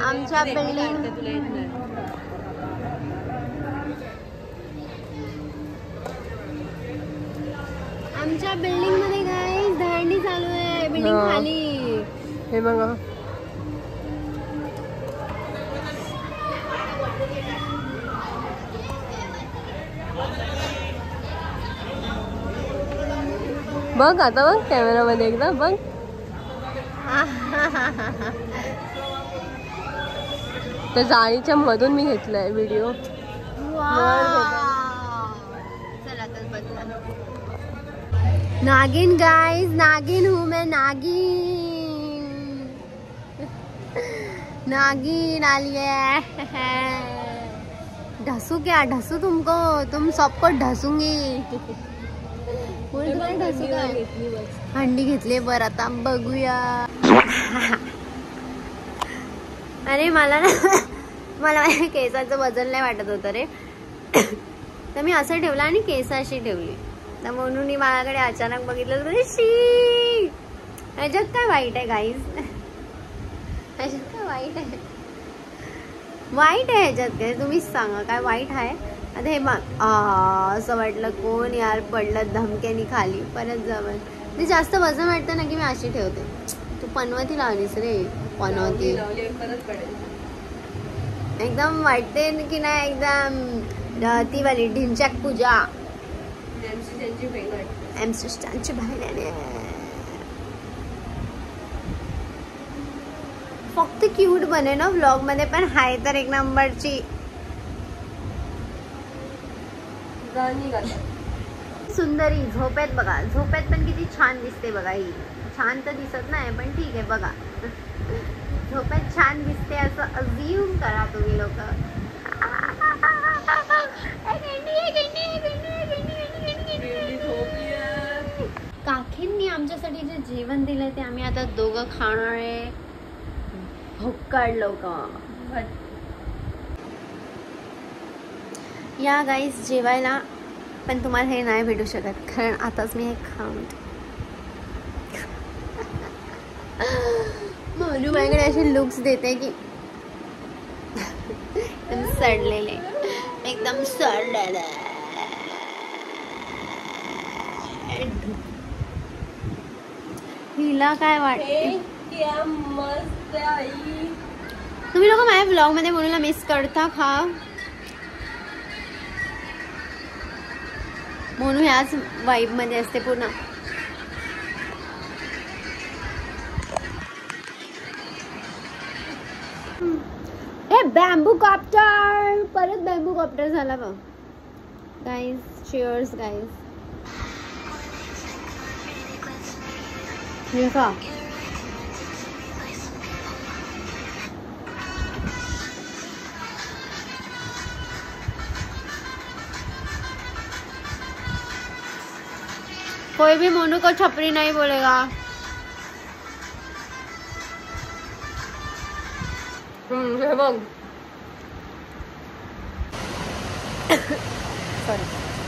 आमच्या बिल्डिंग मध्ये काय दहंडी चालू आहे बिल्डिंग खाली. हे बघा बघ आता बघ कॅमेरा मध्ये एकदा बघ. त्या जाळीच्या मधून मी घेतलाय व्हिडिओ. नागिन गाइस, नागिन हूँ मैं, नागिन. नागिन आली है. ढसू क्या ढसू तुमको, तुम सबको ढसूंगी. हंडी घेतली बर. आता बघूया. अरे मला ना मला माझ्या केसाचं वजन नाही वाटत होतं रे, तर मी असं ठेवलं आणि केस अशी ठेवली. तर म्हणून मी माझ्याकडे अचानक बघितलं तर शी, ह्याच्यात काय वाईट आहे गाईज? ह्याच्यात काय वाईट आहे? वाईट आहे ह्याच्यात काय? तुम्हीच सांगा काय वाईट आहे? आता हे असं वाटलं कोण यार पडलं धमक्यानी खाली. परत जवळ ते जास्त वजन वाटतं ना की मी अशी ठेवते. तू पनवती लावलीस रे, पनवती एकदम वाटते की नाही एकदम ती वाली ढिंचॅक पूजा. MC स्टॅनची बहीण फक्त क्यूट बने ना व्लॉग मध्ये, पण हाय तर एक नंबरची. सुंदरी झोपेत बघा, झोपेत पण किती छान दिसते बघा. ही छान तर दिसत नाही पण ठीक आहे बघा, झोपेत छान दिसते असं अज्यूम करा तुम्ही लोक. काकींनी आमच्यासाठी जे जेवण दिलंय ते आम्ही आता दोघं खाणार आहे. भुक्कड लोक या गाईस जेवायला, पण तुम्हाला हे नाही भेटू शकत कारण आताच मी हे खाऊन. मोनू माझ्याकडे असे लुक्स देते की एकदम सडलेले, एकदम सडलेले. हिला काय वाटते? तुम्ही लोक माझ्या ब्लॉग मध्ये मोनूला मिस करता का? मोनू ह्याच वाईब मध्ये असते पूर्ण. हे बॅम्बू कॉप्टर, परत बॅम्बू कॉप्टर झाला बघ गाईज. Cheers guys. हे का कोई भी मोनू को छपरी नहीं बोलेगा.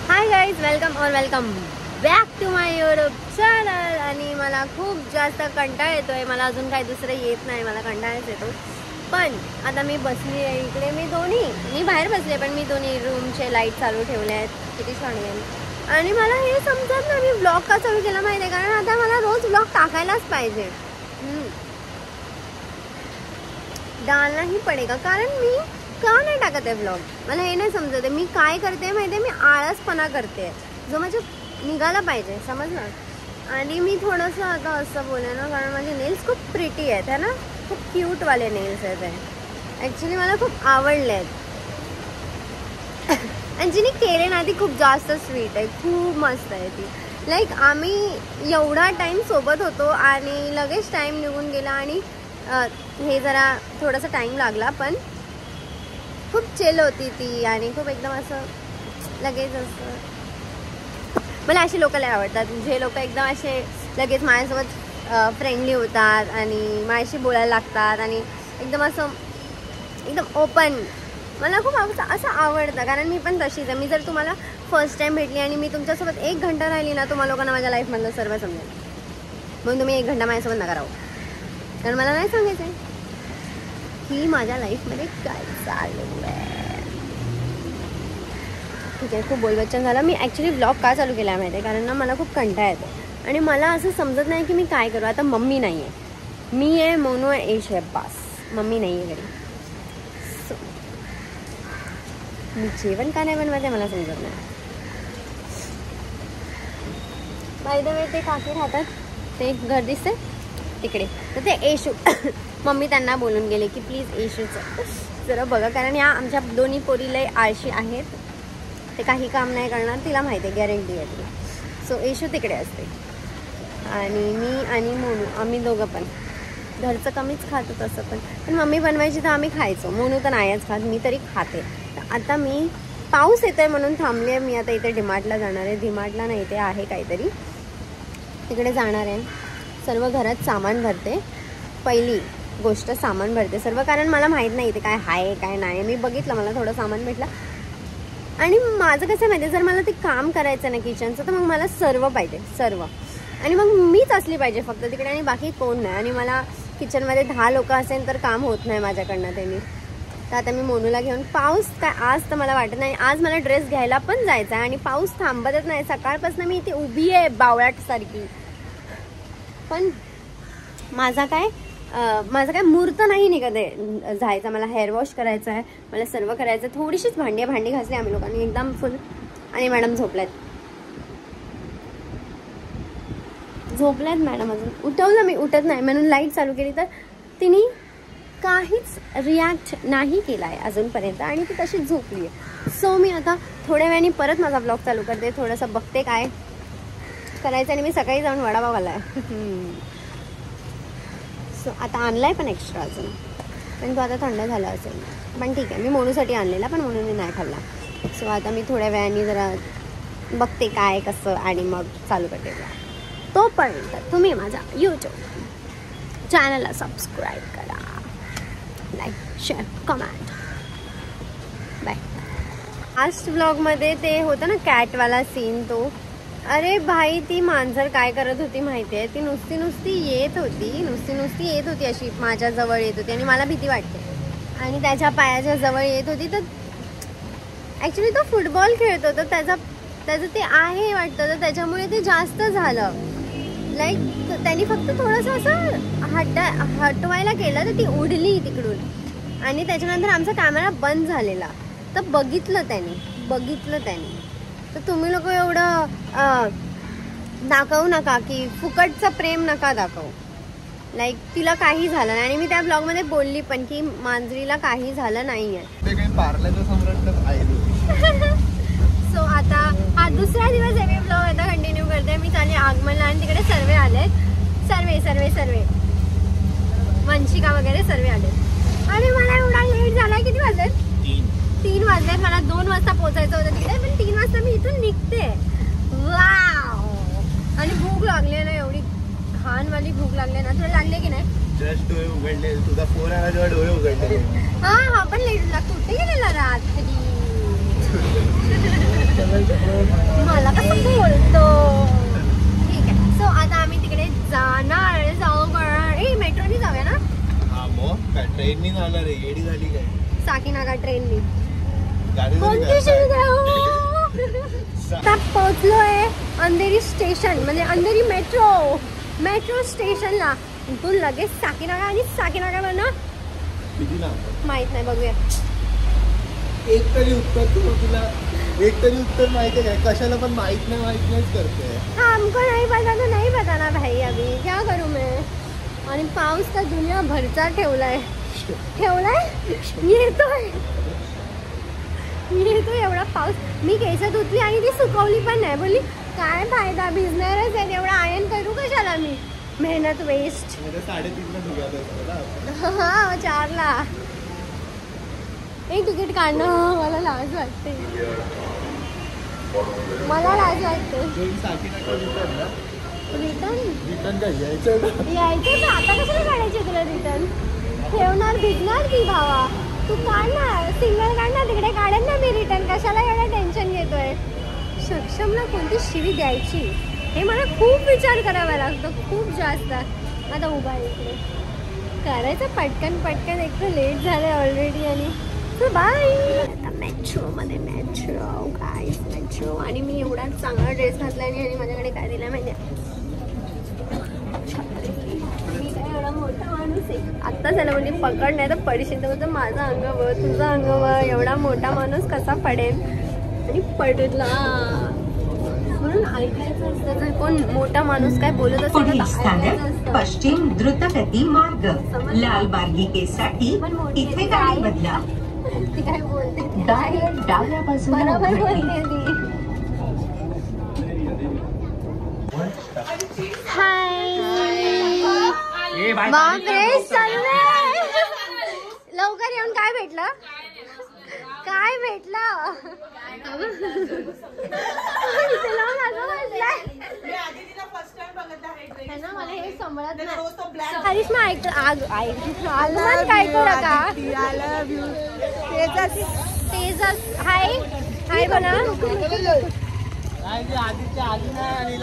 हाय गाईज, वेलकम और welcome back to my YouTube channel. आणि मला खूप जास्त कंटाळा येतोय. मला अजून काही दुसरं येत नाही, मला कंटाळाच येतो. पण आता मी बसली आहे इकडे. मी बाहेर बसले पण मी दोन्ही रूमचे लाईट चालू ठेवले आहेत. किती छान आहे. आणि मला हे समजत नाही मी ब्लॉग का चालू केला माहिती आहे, कारण आता मला रोज ब्लॉग टाकायलाच पाहिजे. डालनाही पडेगा, कारण मी का नाही टाकत आहे ब्लॉग मला हे नाही समजत आहे. मी काय करते माहिती आहे, मी आळसपणा करते जो माझ्या निघाला पाहिजे, समजलं. आणि मी थोडंसं आता असं बोले ना, कारण माझे नेल्स खूप प्रिटी आहेत है ना, खूप क्यूटवाले नेल्स आहेत ते. ॲक्च्युली मला खूप आवडले आहेत. आणि जिने केले ना ती खूप जास्त स्वीट आहे, खूप मस्त आहे ती. लाईक आम्ही एवढा टाईम सोबत होतो आणि लगेच टाईम निघून गेला. आणि हे जरा थोडासा टाईम लागला पण खूप चिल होती ती. आणि खूप एकदम असं लगेच असं, मला असे लोक लय आवडतात जे लोक एकदम असे लगेच माझ्यासोबत फ्रेंडली होतात आणि माझ्याशी बोलायला लागतात आणि एकदम असं एकदम ओपन. मला खूप असं आवडतं, कारण मी पण तशीच आहे. मी जर तुम्हाला फर्स्ट टाईम भेटली आणि मी तुमच्यासोबत 1 घंटा राहिली ना, तुम्हाला लोकांना माझ्या लाईफमधलं सर्व समजेल. म्हणून तुम्ही 1 घंटा माझ्यासोबत नका राहू, कारण मला नाही सांगायचं आहे. की माझ्या लाईफमध्ये काय चालू आहे. ठीक आहे, खूप बोलबच्चन झालं. मी ॲक्च्युली व्लॉग का चालू केला आहे माहिती आहे, कारण ना मला खूप कंटाळा येतो आणि मला असं समजत नाही की मी काय करू. आता मम्मी नाही आहे, मी आहे, मोनू आहे, एश आहे, बास. मम्मी नाही आहे घरी. सो मी जेवण का नाही बनवते मला समजत नाही. बाय द वे ते काकी राहतात, ते घर दिसते तिकडे, तर ते एशू मम्मी त्यांना बोलून गेले की प्लीज एशूचं जरा बघा, कारण या आमच्या दोन्ही पोरी लय आळशी आहेत. ते काही काम नाही करणार, तिला माहिती आहे, गॅरंटी आहे ती. सो एशू तिकडे असते आणि मी आणि मोनू आम्ही दोघं पण घरचं कमीच खातो तसं पण मम्मी बनवायची तर आम्ही खायचो. मोनू तर नाहीच खात, मी तरी खाते. तर आता मी पाऊस येतो आहे म्हणून थांबली आहे. मी आता इथे डीमार्टला जाणार आहे. डीमार्टला नाही, ते आहे काहीतरी, तिकडे जाणार आहे. सर्व घरात सामान भरते. पहिली गोष्ट सामान भरते सर्व, कारण मला माहीत नाही इथे काय आहे काय नाही. मी बघितलं, मला थोडं सामान भेटलं आणि माझं कसं माहिती आहे, जर मला ते काम करायचं ना किचनचं तर मग मला सर्व पाहिजे, सर्व. आणि मग मीच असली पाहिजे फक्त तिकडे आणि बाकी कोण नाही. आणि मला किचनमध्ये 10 लोक असेल तर काम होत नाही माझ्याकडनं ते. मी तर आता मी मोनूला घेऊन, पाऊस काय आज तर मला वाटत नाही. आज मला ड्रेस घ्यायला पण जायचं आहे आणि पाऊस थांबतच नाही. सकाळपासून मी इथे उभी आहे बावळाटसारखी. पण माझा काय मुहूर्त नाही निघत आहे जायचा. मला हेअर वॉश करायचं आहे, मला सर्व करायचं. थोडीशीच भांडी घासली आम्ही लोकांनी एकदम फुल. आणि मॅडम झोपल्यात मॅडम. अजून उठवलं मी, उठत नाही म्हणून लाईट चालू केली तर तिने काहीच रिॲक्ट नाही केला आहे अजूनपर्यंत आणि ती तशीच झोपली आहे. सो मी आता थोड्या वेळाने परत माझा ब्लॉग चालू करते, थोडंसं बघते काय करायचं. आणि मी सकाळी जाऊन वडापाव खाल्ला आहे. सो आता आणलाय पण एक्स्ट्रा अजून, पण तो आता थंड झाला असेल. पण ठीक आहे, मी मोनूसाठी आणलेला पण मोनूने नाही खाल्ला. सो आता मी थोड्या वेळाने जरा बघते काय कसं आणि मग चालू करते. तोपर्यंत तुम्ही माझा यूट्यूब चॅनलला सबस्क्राईब करा, like, share, comment. Bye. Last व्लॉगमध्ये ते होतं ना कॅटवाला सीन, तो अरे भाई ती मांजर काय करत होती माहिती आहे, ती नुसती येत होती अशी माझ्या जवळ येत होती आणि मला भीती वाटते. आणि त्याच्या पायाच्या जवळ येत होती. तर ॲक्च्युली तो फुटबॉल खेळतो तर त्याचं ते आहे वाटतं, तर त्याच्यामुळे ते जास्त झालं. लाईक त्यांनी फक्त थोडंसं असं हटवायला केलं तर ती उडली तिकडून आणि त्याच्यानंतर आमचा कॅमेरा बंद झालेला. तर बघितलं त्यांनी. तर तुम्ही लोक एवढं दाखवू नका की फुकटचं प्रेम नका दाखवू. लाईक तिला काही झालं नाही आणि मी त्या ब्लॉगमध्ये बोलली पण की मांजरीला काही झालं नाही आहे. सो आता हा दुसरा दिवस आहे. मी ब्लॉग आता कंटिन्यू करते. मी चालली आगमनला आणि तिकडे सर्वे आलेत. सर्वे वंशिका वगैरे सर्वे आलेत आणि मला एवढा लेट झाला. किती वाजलेत? 3 वाजलेत. मला 2 वाजता पोहोचायचं होतं तिकडे, पण 3 वाजता मी इथून निघते. वाव. आणि भूक लागली ना, एवढी घाणवाली भूक लागली ना. तुला लागले की नाही? जस्ट डोळे उघडले, तुझा फोन आला तेव्हा डोळे उघडले. हा पण लेट लागतो. कुठे गेलेला रात्री? मला कसं बोलतो. ठीक आहे. सो आता आम्ही तिकडे जाऊ मेट्रोनी जाऊया ना. हा मग काय ट्रेननी जाणार आहे? येडी झाली काय? साकीनागा ट्रेननी. गाडी आता पोहोचलोय अंधेरी स्टेशन, म्हणजे अंधेरी मेट्रो स्टेशनला. तू लगेच साकीनागा आणि साकीनागा ना किती ना माहित नाही, बघूया. एक तरी उत्तर माहिती आहे काय? कशाला पण माहित नाहीच करते. हमको नहीं पता ना भाई, अभी क्या करूँ मैं. आणि पाऊस तर दुनिया भरचा ठेवलाय. येतोय एवढा पाऊस. मी केस धुतली आणि ती सुकवली पण नाही. बोलली काय फायदा, भिजणारच आहे, एवढा आयन करू कशाला मी, मेहनत वेस्ट. 3:30ला निघालो. हा 4ला. एक तिकीट काढणं मला लाज वाटते. रिटर्न काय यायचं तर आता कशाला काढायचे तुला रिटर्न? ठेवणार, भिजणार ती भावा. तू काढणार, सिंगल काढणार, तिकडे काढेल ना मी रिटर्न. कशाला एवढं टेन्शन घेतोय? सक्षमला कोणती शिवी द्यायची हे मला खूप विचार करावा लागतो, खूप जास्त. आता उभा आहे इकडे. करायचं पटकन पटकन, एक तर लेट झालंय ऑलरेडी आणि सो बाय. आता मेट्रो मध्ये मेट्रो गाईस मेट्रो. आणि मी एवढा चांगला ड्रेस घातला आणि माझ्याकडे काय दिला माहिती आहे, मी काय एवढा मोठा माणूस आहे. आत्ता झालं म्हणजे पकड नाही तर पडशील, तर बोलतो माझा अंग बघ तुझं अंग बघ, एवढा मोठा माणूस कसा पडेल. आणि पडला म्हणून ऐकायचं असतं. जर कोण मोठा माणूस काय बोलत असेल तर ऐकायचं असतं. पश्चिम द्रुतगती मार्ग लाल मार्गिकेसाठी इथे गाडी बदला. ती काय बोलते डाव्या बाजूला बरोबर उघडते. बोलते ती. हाय बापरे चालू आहे. लवकर येऊन काय भेटलं, काय भेटलं. मला हे समजत नाही. करिश्मा ऐक आगमन काय करू का तेजस. हाय हाय बना.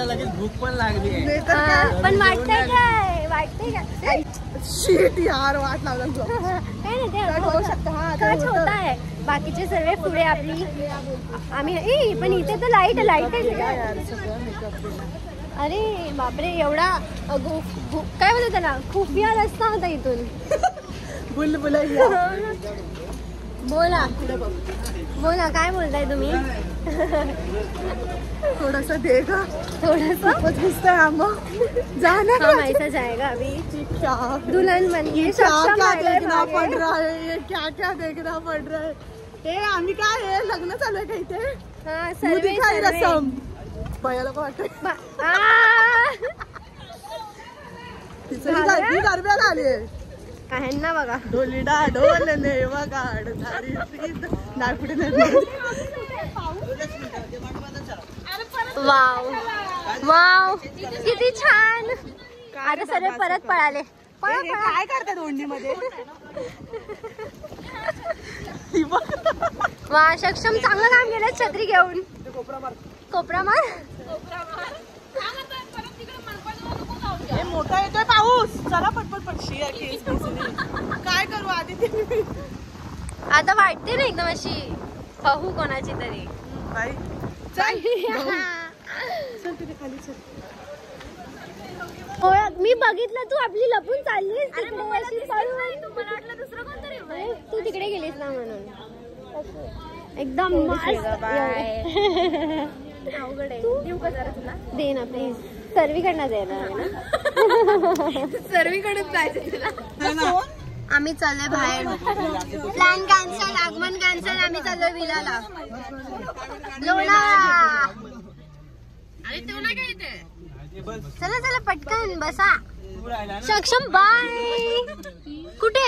लगेच भूक पण लागली. पण वाटतंय काय शीट यार, वाट लागला. काय नाही ते कच होत आहे. बाकीचे सर्व पुढे आपली आम्ही पण इथे तर लाईट आहे. अरे बापरे एवढा काय बोलतो त्याला, खुफिया रस्ता होता इथून. बोला बोला काय बोलताय तुम्ही. थोडासा दे का, थोडासा जाना ऐसा जाएगा अभी. क्या दुल्हन बन गई. क्या देखना पड़ रहा है, ये क्या क्या देखना पड़ रहा है. हे आम्ही काय हे लग्न चालू आहे का इथे. मुदी खाई रसम भैयाला पण वाटत गरब्याला आली काहींना बघा. ढोलीडा ढोल ने वगाड झाली नाही पुढे. वाव वाव किती छान. आता सर्व परत पळाले. काय करतात ओंडी मध्ये. वा सक्षम चांगलं काम केलं छत्री घेऊन. कोपरा मार. मोठा येतोय पाऊस. चला पटपट पक्षी काय करू आधी. आता वाटते ना एकदम अशी बहू कोणाची तरी. मी बघितलं तू आपली लपून चाललीस तू तिकडे गेलीस ना म्हणून एकदम दे ना प्लीज. सर्वीकडनं दे ना. सर्वीकडून जायचं तुला. आम्ही चाललोय बाहेर. प्लॅन कॅन्सल, आगमन कॅन्सल. आम्ही चाललोय विलाला लोणावळा. चला चला पटकन बसा. सक्षम बाय. कुठे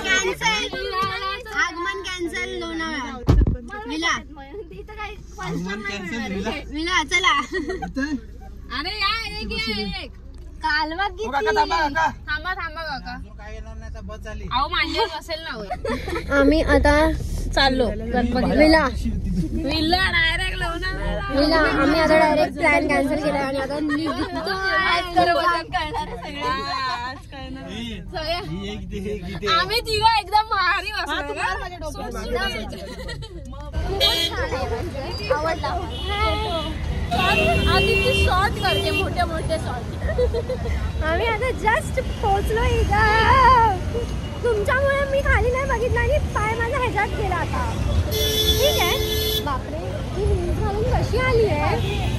कॅन्सल, आगमन कॅन्सल लोणावळा विला. विला चला. अरे या कालवा किती. थांबा काका. अहो मांडीवर बसेल ना. आम्ही आता चाललो विला. डायरेक्ट विला आम्ही आता डायरेक्ट प्लॅन कॅन्सल केला आणि आता आम्ही तिघं एकदम भारी आवडला. आधी शॉर्ट करते, मोठे मोठे शॉर्ट. आम्ही आता जस्ट पोहोचलो इथं. तुमच्यामुळे मी खाली नाही बघितलं आणि पाय माझा ह्याच्यात गेला आता. ठीक आहे. बापरे ही हिल्स घालून कशी आली आहे.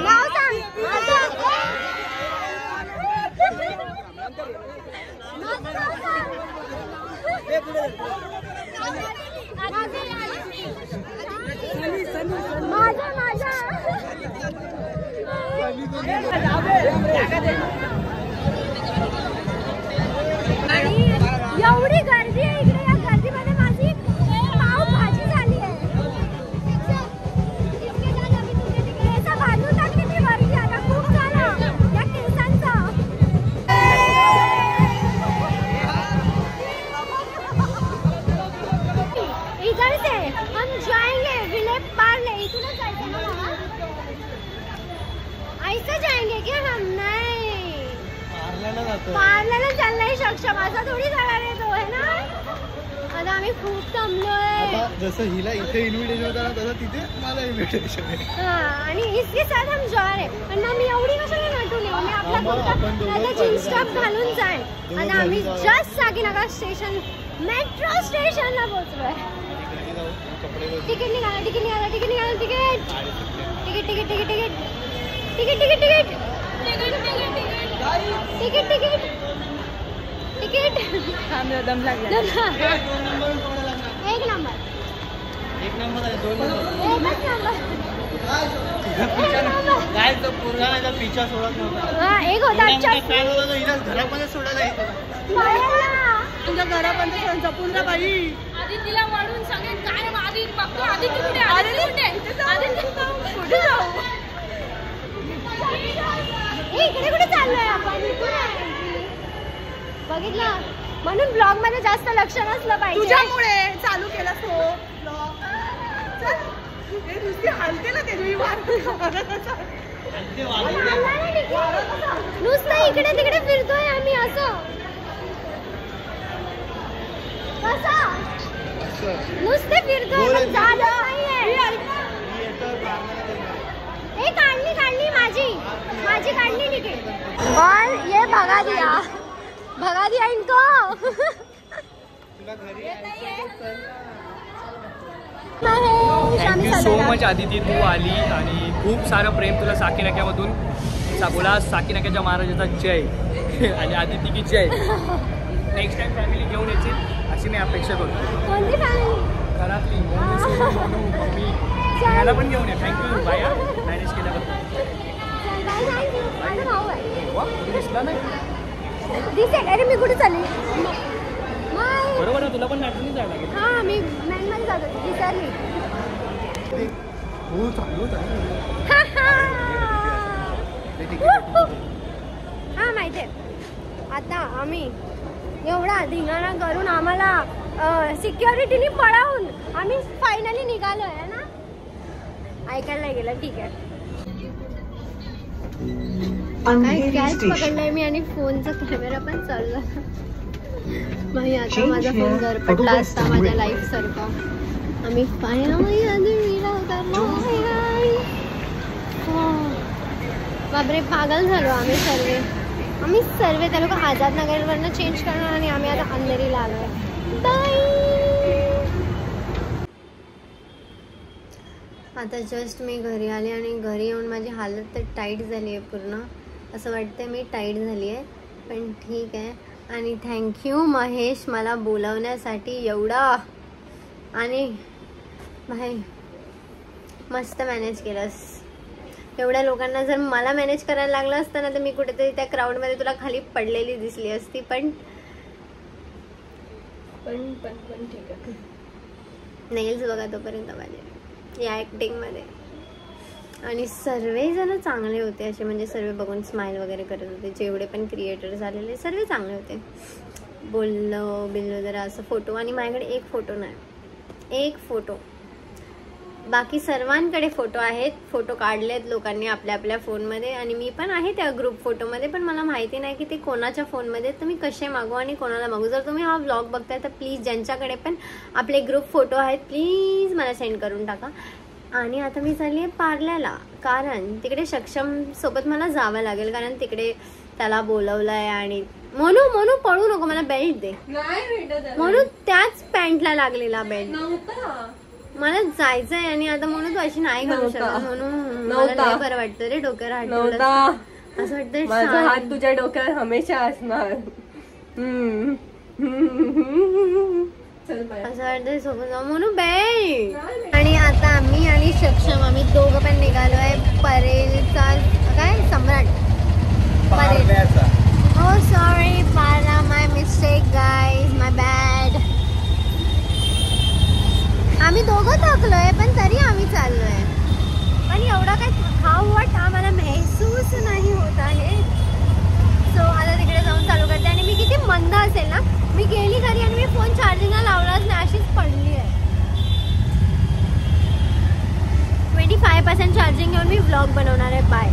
नाव सांग. आणि एवढी गर्दी आहे इकडे. या गर्दीमध्ये माझी पाव भाजी झाली आहे. केसा बांधून टाकली मी वरती. आता खूप झालं या केसांचं. इधर से हम जाएंगे विले पार्ले. इथूनच जायचं ना बाबा. ऐसा जाएंगे क्या हम? नहीं पार्लरला चाललाय सक्षम. असा थोडी जाणार आहे तो, है ना. आता आम्ही खूप थांबलोय. जसं हिला इथे इन्व्हिटेशन होता ना तसं तिथे मला इन्व्हिटेशन आहे. आणि इसके साथ हम जा रहे. पण मग मी एवढी कशाला नटून येऊ. मी आपला जीन्स टॉप घालून जाईल. आता आम्ही जस्ट साकीनगर स्टेशन मेट्रो स्टेशनला पोहोचलोय. तिकीट निघाला तिकीट निघाला तिकीट निघाला ticket ticket ticket ticket ticket ticket ticket ticket ticket ticket ticket दम लागला. एक नंबर एक नंबर आहे. दोन एकच नंबर. काय तो पूर्ण पिछा सोडत नव्हता. हा एक होता. काय होता तो हिला घरामध्ये सोडायला येत होता. तुमच्या घरापर्यंत जपून जा बाई. आधी तिला वाढून सांगेन काय आधी बघतो. आधी कुठे आधी कुठे जाऊ. इकडे कुठे चाललोय आपण. बघितलं म्हणून ब्लॉग मध्ये जास्त लक्ष नसलं पाहिजे. तुझ्यामुळे चालू केला तो ब्लॉग. हे नुसती हलते ना ते मी नुसतं इकडे तिकडे फिरतोय आम्ही. असं कसं नुसते फिरतोय पण जात नाहीये. ए काढली काढली माझी काढली तिकीट. बॉल ये भगा दिया इनको. थँक्यू सो मच आदिती, तू आली आणि खूप सारं प्रेम तुला साकीनाक्यामधून. बोला साकीनाक्याच्या महाराजाचा जय आणि आदिती की जय. नेक्स्ट टाइम फॅमिली घेऊन येतील अशी मी अपेक्षा करतो. कोणती फॅमिली? घरातली मम्मी याला पण घेऊन ये. थँक्यू बाया मॅनेज केल्याबद्दल. दिसला नाही दिसेल. अरे मी कुठे चालली. बरोबर आहे. तुला पण मॅटनी जायला लागेल. हा मी मॅनमध्ये जातो. विसरली. हो चालू हा माहिती आहे. आता आम्ही एवढा धिंगाणा करून आम्हाला सिक्युरिटीनी पळावून आम्ही फायनली निघालोय आहे ना. ऐकायला नाही गेलं. ठीक आहे. काय कॅच पकडलाय मी आणि फोनचा कॅमेरा पण चालला. भाई आता माझा फोन जर पडला असता माझ्या लाईफ सारखा. आम्ही फायनली बापरे पागल झालो आम्ही सर्व. त्या लोक आझाद नगरवरनं चेंज करणार आणि आम्ही आता अंधेरीला आलोय. बाय. आता जस्ट मी घरी आले आणि घरी येऊन माझी हालत तर टाईट झाली आहे पूर्ण. असं वाटतं मी टाईट झाली आहे पण ठीक आहे. आणि थँक्यू महेश मला बोलवण्यासाठी एवढा. आणि भाई मस्त मॅनेज केलंस. एवढ्या लोकांना जर मला मॅनेज करायला लागलं असतं ना तर मी कुठेतरी त्या क्राऊडमध्ये तुला खाली पडलेली दिसली असती. पण ठीक आहे. नेल्स बघा तोपर्यंत माझे या ॲक्टिंगमध्ये. आणि सर्वजण चांगले होते असे. म्हणजे सर्व बघून स्माईल वगैरे करत होते. जेवढे पण क्रिएटर झालेले सर्व चांगले होते. बिल्लो जरा असं फोटो. आणि माझ्याकडे एक फोटो नाही. एक फोटो. बाकी सर्वांकडे फोटो आहेत. फोटो काढलेत लोकांनी आपल्या आपल्या फोनमध्ये. आणि मी पण आहे त्या ग्रुप फोटोमध्ये. पण मला माहिती नाही की ते कोणाच्या फोनमध्ये. तर मी कसे मागू आणि कोणाला मागू. जर तुम्ही हा व्लॉग बघताय तर प्लीज ज्यांच्याकडे पण आपले ग्रुप फोटो आहेत प्लीज मला सेंड करून टाका. आणि आता मी चालली आहे पार्ल्याला. कारण तिकडे सक्षम सोबत मला जावं लागेल. कारण तिकडे त्याला बोलवलंय आणि म्हणू पळू नको, मला बेल्ट दे. म्हणून त्याच पॅन्टला लागलेला बेल्ट मला जायचंय आणि आता म्हणून तू अशी नाही करू शकत. म्हणून मला लय बरं वाटतं रे डोक्यावर हात ठेवलं. असं वाटतं माझा हात तुझ्या डोक्यावर हमेशा असणार. असं वाटतंय सोबत जाऊ म्हणून बेल्ट. आणि आता आम्ही आणि सक्षम आम्ही दोघं पण निघालोय परेलचा काय सम्राट Parel. Oh sorry Para, my mistake guys, my bad. आम्ही दोघं थकलोय पण तरी आम्ही चाललोय. पण एवढा काही थकावट आम्हाला महसूस नाही होत आहे. सो आता तिकडे जाऊन चालू करते. आणि मी किती मंद असेल ना, मी गेली घरी आणि मी फोन चार्जिंगला लावलाच नाही, अशीच पडली आहे. 25% चार्जिंग घेऊन मी व्लॉग बनवणार आहे. बाय.